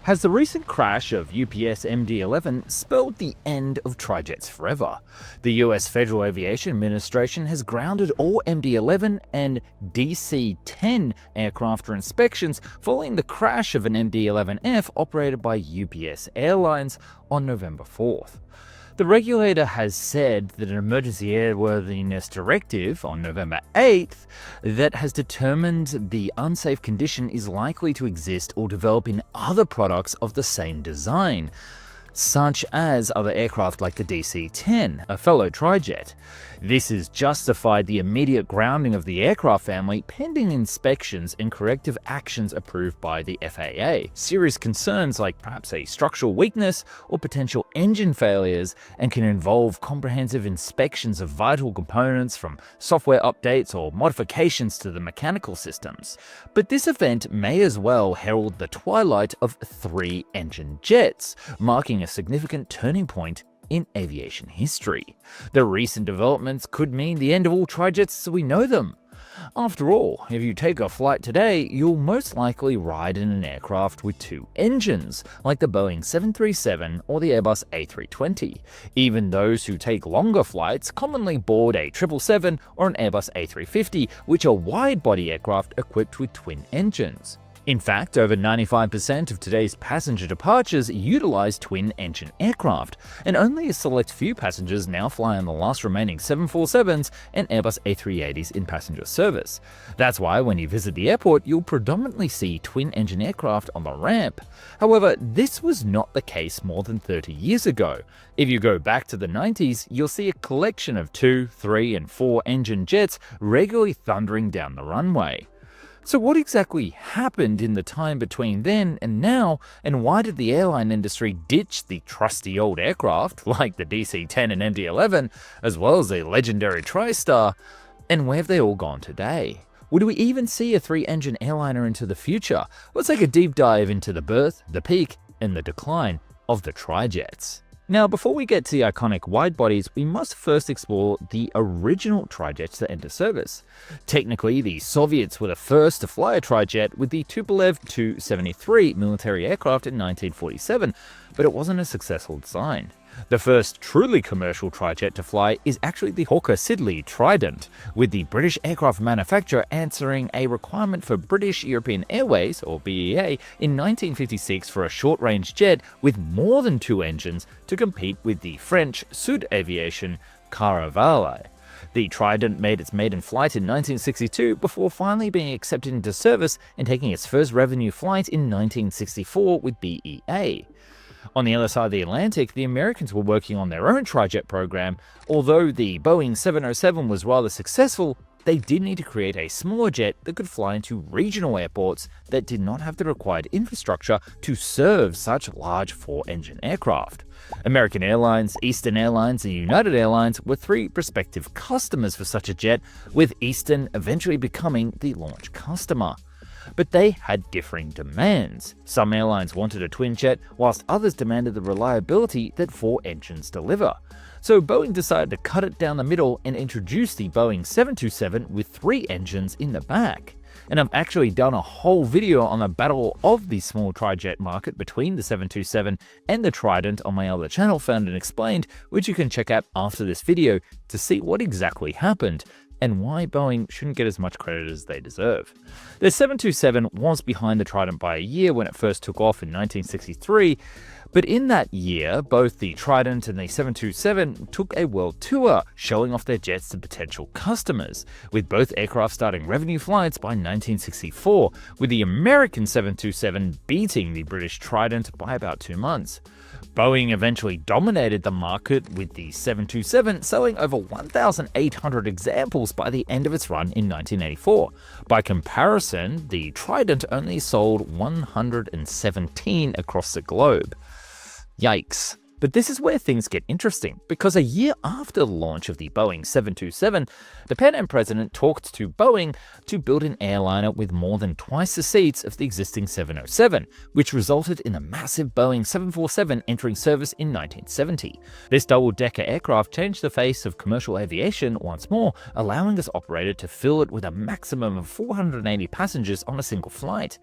Has the recent crash of UPS MD-11 spelled the end of Trijets forever? The US Federal Aviation Administration has grounded all MD-11 and DC-10 aircraft for inspections following the crash of an MD-11F operated by UPS Airlines on November 4th. The regulator has said that an emergency airworthiness directive on November 8th that has determined the unsafe condition is likely to exist or develop in other products of the same design, such as other aircraft like the DC-10, a fellow Trijet. This has justified the immediate grounding of the aircraft family pending inspections and corrective actions approved by the FAA. Serious concerns like perhaps a structural weakness or potential engine failures and can involve comprehensive inspections of vital components from software updates or modifications to the mechanical systems. But this event may as well herald the twilight of three-engine jets, marking a significant turning point in aviation history. The recent developments could mean the end of all Trijets as we know them. After all, if you take a flight today, you'll most likely ride in an aircraft with two engines, like the Boeing 737 or the Airbus A320. Even those who take longer flights commonly board a 777 or an Airbus A350, which are wide-body aircraft equipped with twin engines. In fact, over 95% of today's passenger departures utilize twin-engine aircraft, and only a select few passengers now fly on the last remaining 747s and Airbus A380s in passenger service. That's why when you visit the airport, you'll predominantly see twin-engine aircraft on the ramp. However, this was not the case more than 30 years ago. If you go back to the 90s, you'll see a collection of 2, 3, and 4-engine jets regularly thundering down the runway. So what exactly happened in the time between then and now, and why did the airline industry ditch the trusty old aircraft like the DC-10 and MD-11, as well as the legendary TriStar, and where have they all gone today? Would we even see a three-engine airliner into the future? Let's take a deep dive into the birth, the peak, and the decline of the Trijets. Now, before we get to the iconic wide-bodies, we must first explore the original Trijets that enter service. Technically, the Soviets were the first to fly a Trijet with the Tupolev Tu-73 military aircraft in 1947, but it wasn't a successful design. The first truly commercial Trijet to fly is actually the Hawker-Siddeley Trident, with the British aircraft manufacturer answering a requirement for British European Airways, or BEA, in 1956 for a short-range jet with more than two engines to compete with the French Sud Aviation Caravelle. The Trident made its maiden flight in 1962 before finally being accepted into service and taking its first revenue flight in 1964 with BEA. On the other side of the Atlantic, the Americans were working on their own Trijet program. Although the Boeing 707 was rather successful, they did need to create a smaller jet that could fly into regional airports that did not have the required infrastructure to serve such large four-engine aircraft. American Airlines, Eastern Airlines, and United Airlines were three prospective customers for such a jet, with Eastern eventually becoming the launch customer. But they had differing demands. Some airlines wanted a twin jet, whilst others demanded the reliability that four engines deliver. So Boeing decided to cut it down the middle and introduce the Boeing 727 with three engines in the back. And I've actually done a whole video on the battle of the small Trijet market between the 727 and the Trident on my other channel, Found and Explained, which you can check out after this video to see what exactly happened and why Boeing shouldn't get as much credit as they deserve. The 727 was behind the Trident by a year when it first took off in 1963, but in that year, both the Trident and the 727 took a world tour, showing off their jets to potential customers, with both aircraft starting revenue flights by 1964, with the American 727 beating the British Trident by about 2 months. Boeing eventually dominated the market, with the 727 selling over 1,800 examples by the end of its run in 1984. By comparison, the Trident only sold 117 across the globe. Yikes. But this is where things get interesting, because a year after the launch of the Boeing 727, the Pan Am president talked to Boeing to build an airliner with more than twice the seats of the existing 707, which resulted in the massive Boeing 747 entering service in 1970. This double-decker aircraft changed the face of commercial aviation once more, allowing this operator to fill it with a maximum of 480 passengers on a single flight.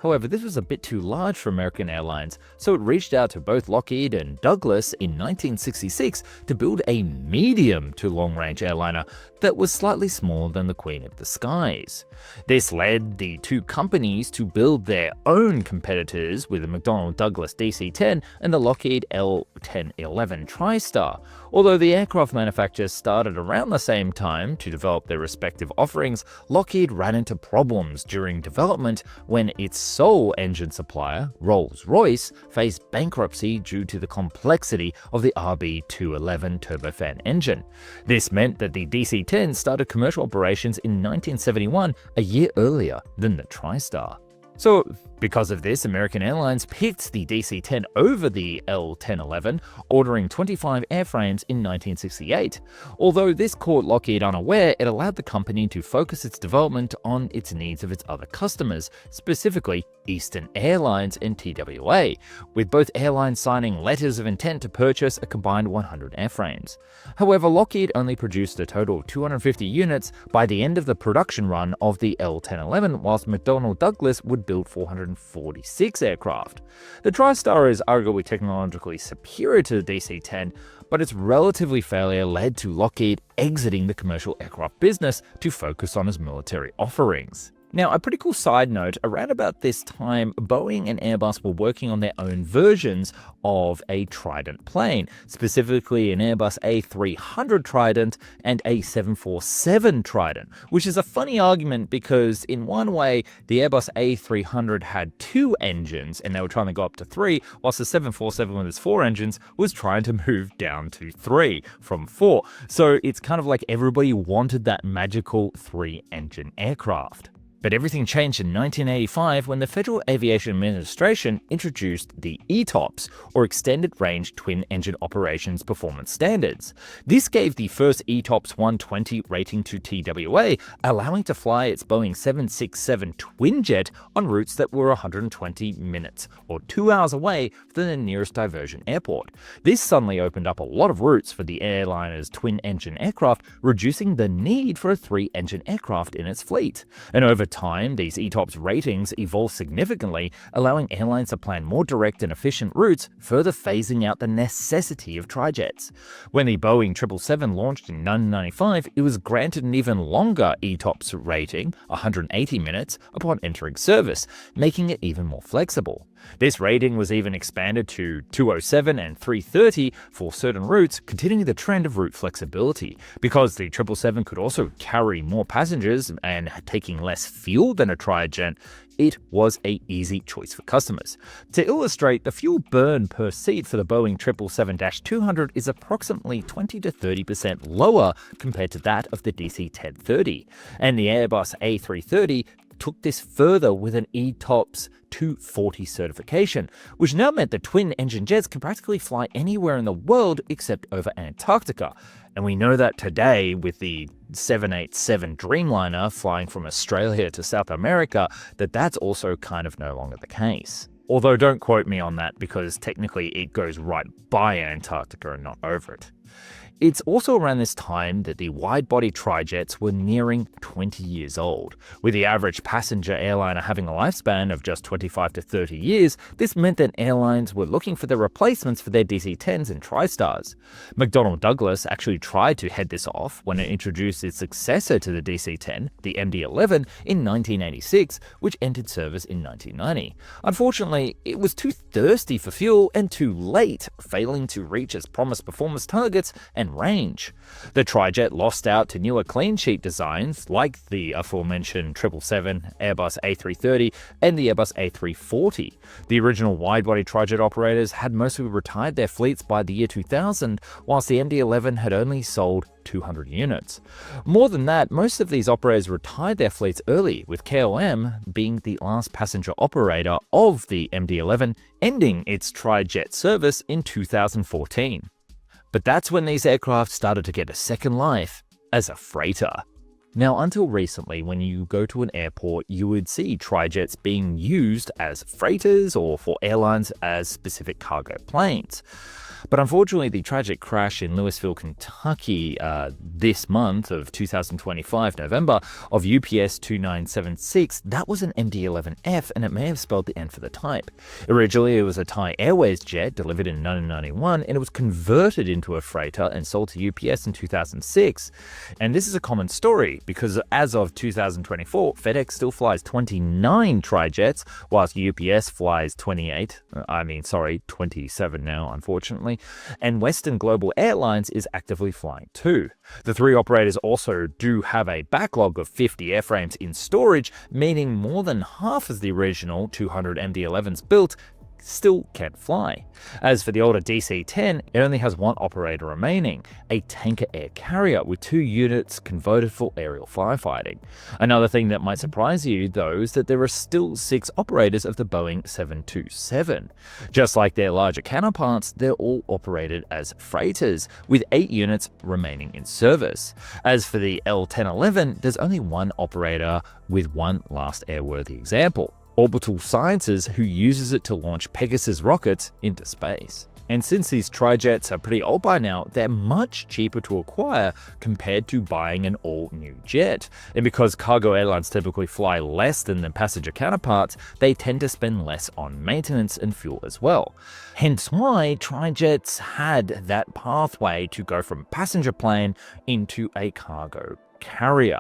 However, this was a bit too large for American Airlines, so it reached out to both Lockheed and Douglas in 1966 to build a medium to long-range airliner that was slightly smaller than the Queen of the Skies. This led the two companies to build their own competitors with the McDonnell Douglas DC-10 and the Lockheed L-1011 TriStar. Although the aircraft manufacturers started around the same time to develop their respective offerings, Lockheed ran into problems during development when its sole engine supplier, Rolls-Royce, faced bankruptcy due to the complexity of the RB211 turbofan engine. This meant that the DC-10 started commercial operations in 1971, a year earlier than the TriStar. So, because of this, American Airlines picked the DC-10 over the L-1011, ordering 25 airframes in 1968. Although this caught Lockheed unaware, it allowed the company to focus its development on its needs of its other customers, specifically Eastern Airlines and TWA, with both airlines signing letters of intent to purchase a combined 100 airframes. However, Lockheed only produced a total of 250 units by the end of the production run of the L-1011, whilst McDonnell Douglas would build 446 aircraft. The TriStar is arguably technologically superior to the DC-10, but its relatively failure led to Lockheed exiting the commercial aircraft business to focus on its military offerings. Now, a pretty cool side note, around about this time, Boeing and Airbus were working on their own versions of a Trident plane, specifically an Airbus A300 Trident and a 747 Trident, which is a funny argument because in one way, the Airbus A300 had 2 engines and they were trying to go up to 3, whilst the 747 with its 4 engines was trying to move down to 3 from 4. So it's kind of like everybody wanted that magical 3-engine aircraft. But everything changed in 1985 when the Federal Aviation Administration introduced the ETOPS, or Extended Range Twin Engine Operations Performance Standards. This gave the first ETOPS 120 rating to TWA, allowing to fly its Boeing 767 Twinjet on routes that were 120 minutes, or 2 hours away from the nearest diversion airport. This suddenly opened up a lot of routes for the airliner's twin-engine aircraft, reducing the need for a 3-engine aircraft in its fleet. And over time, these ETOPS ratings evolved significantly, allowing airlines to plan more direct and efficient routes, further phasing out the necessity of trijets. When the Boeing 777 launched in 1995, it was granted an even longer ETOPS rating, 180 minutes, upon entering service, making it even more flexible. This rating was even expanded to 207 and 330 for certain routes, continuing the trend of route flexibility. Because the 777 could also carry more passengers and taking less fuel than a Trijet, it was an easy choice for customers. To illustrate, the fuel burn per seat for the Boeing 777-200 is approximately 20 to 30% lower compared to that of the DC-1030, and the Airbus A330 took this further with an ETOPS 240 certification, which now meant that twin-engine jets can practically fly anywhere in the world except over Antarctica. And we know that today with the 787 Dreamliner flying from Australia to South America, that's also kind of no longer the case. Although don't quote me on that because technically it goes right by Antarctica and not over it. It's also around this time that the wide-body trijets were nearing 20 years old. With the average passenger airliner having a lifespan of just 25 to 30 years, this meant that airlines were looking for the replacements for their DC-10s and TriStars. McDonnell Douglas actually tried to head this off when it introduced its successor to the DC-10, the MD-11, in 1986, which entered service in 1990. Unfortunately, it was too thirsty for fuel and too late, failing to reach its promised performance targets and and range. The Trijet lost out to newer clean sheet designs like the aforementioned 777, Airbus A330, and the Airbus A340. The original widebody Trijet operators had mostly retired their fleets by the year 2000, whilst the MD-11 had only sold 200 units. More than that, most of these operators retired their fleets early, with KLM being the last passenger operator of the MD-11, ending its Trijet service in 2014. But that's when these aircraft started to get a second life as a freighter. Now, until recently, when you go to an airport, you would see Trijets being used as freighters or for airlines as specific cargo planes. But unfortunately, the tragic crash in Louisville, Kentucky this month of 2025, November, of UPS 2976, that was an MD-11F, and it may have spelled the end for the type. Originally, it was a Thai Airways jet delivered in 1991, and it was converted into a freighter and sold to UPS in 2006. And this is a common story, because as of 2024, FedEx still flies 29 Trijets, whilst UPS flies 27 now, unfortunately. And Western Global Airlines is actively flying too. The three operators also do have a backlog of 50 airframes in storage, meaning more than half of the original 200 MD-11s built still can't fly. As for the older DC-10, it only has one operator remaining, a tanker air carrier with 2 units converted for aerial firefighting. Another thing that might surprise you, though, is that there are still 6 operators of the Boeing 727. Just like their larger counterparts, they're all operated as freighters, with 8 units remaining in service. As for the L-1011, there's only one operator with one last airworthy example, Orbital Sciences, who uses it to launch Pegasus rockets into space. And since these Trijets are pretty old by now, they're much cheaper to acquire compared to buying an all-new jet. And because cargo airlines typically fly less than their passenger counterparts, they tend to spend less on maintenance and fuel as well. Hence why Trijets had that pathway to go from passenger plane into a cargo carrier.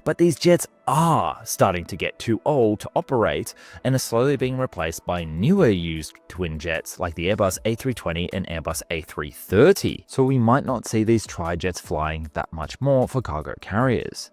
But these jets are starting to get too old to operate and are slowly being replaced by newer used twin jets like the Airbus A320 and Airbus A330. So we might not see these Trijets flying that much more for cargo carriers.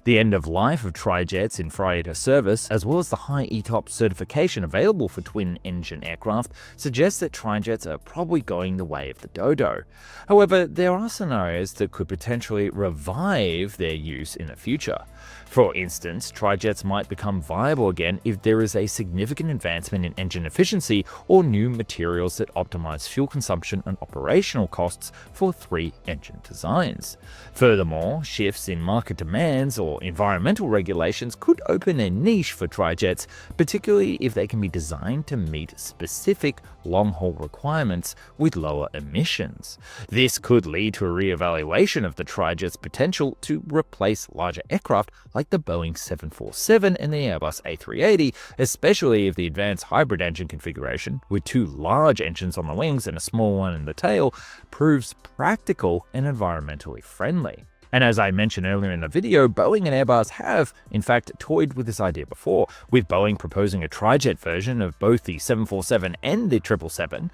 The end of life of Trijets in freighter service, as well as the high ETOPS certification available for twin-engine aircraft, suggests that Trijets are probably going the way of the dodo. However, there are scenarios that could potentially revive their use in the future. For instance, Trijets might become viable again if there is a significant advancement in engine efficiency or new materials that optimize fuel consumption and operational costs for 3-engine designs. Furthermore, shifts in market demands or environmental regulations could open a niche for Trijets, particularly if they can be designed to meet specific long-haul requirements with lower emissions. This could lead to a re-evaluation of the Trijet's potential to replace larger aircraft like the Boeing 747 and the Airbus A380, especially if the advanced hybrid engine configuration, with 2 large engines on the wings and a small one in the tail, proves practical and environmentally friendly. And as I mentioned earlier in the video, Boeing and Airbus have, in fact, toyed with this idea before, with Boeing proposing a Trijet version of both the 747 and the 777,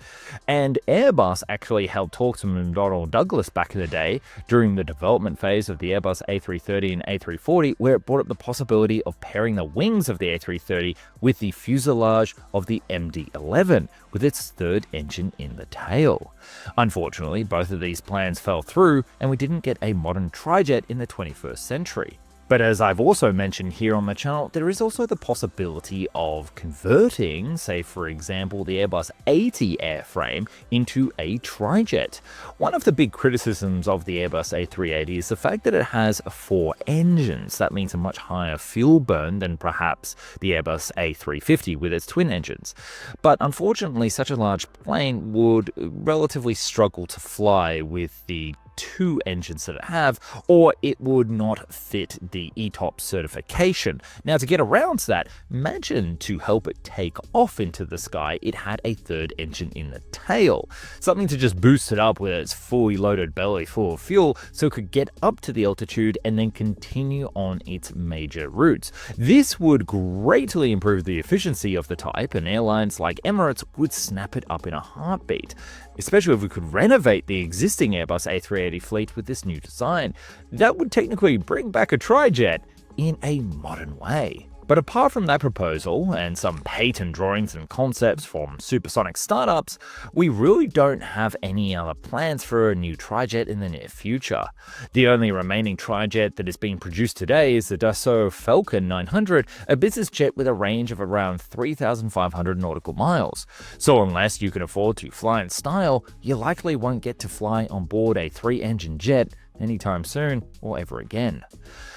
and Airbus actually held talks with McDonnell Douglas back in the day during the development phase of the Airbus A330 and A340, where it brought up the possibility of pairing the wings of the A330 with the fuselage of the MD-11, with its 3rd engine in the tail. Unfortunately, both of these plans fell through, and we didn't get a modern Trijet in the 21st century. But as I've also mentioned here on the channel, there is also the possibility of converting, say for example, the Airbus 80 airframe into a Trijet. One of the big criticisms of the Airbus A380 is the fact that it has 4 engines. That means a much higher fuel burn than perhaps the Airbus A350 with its twin engines. But unfortunately, such a large plane would relatively struggle to fly with the 2 engines that it have, or it would not fit the ETOPS certification. Now, to get around that, imagine to help it take off into the sky, it had a 3rd engine in the tail, something to just boost it up with its fully loaded belly full of fuel so it could get up to the altitude and then continue on its major routes. This would greatly improve the efficiency of the type, and airlines like Emirates would snap it up in a heartbeat, especially if we could renovate the existing Airbus A380 A380 fleet with this new design. That would technically bring back a Trijet in a modern way. But apart from that proposal, and some patent drawings and concepts from supersonic startups, we really don't have any other plans for a new Trijet in the near future. The only remaining Trijet that is being produced today is the Dassault Falcon 900, a business jet with a range of around 3,500 nautical miles. So unless you can afford to fly in style, you likely won't get to fly on board a 3-engine jet anytime soon or ever again.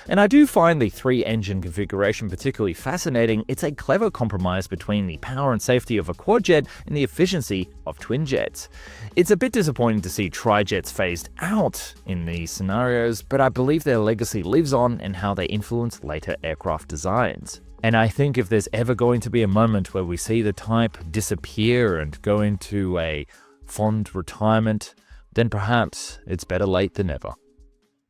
And I do find the 3-engine configuration particularly fascinating. It's a clever compromise between the power and safety of a quadjet and the efficiency of twin jets. It's a bit disappointing to see trijets phased out in these scenarios, but I believe their legacy lives on in how they influence later aircraft designs. And I think if there's ever going to be a moment where we see the type disappear and go into a fond retirement, then perhaps it's better late than never.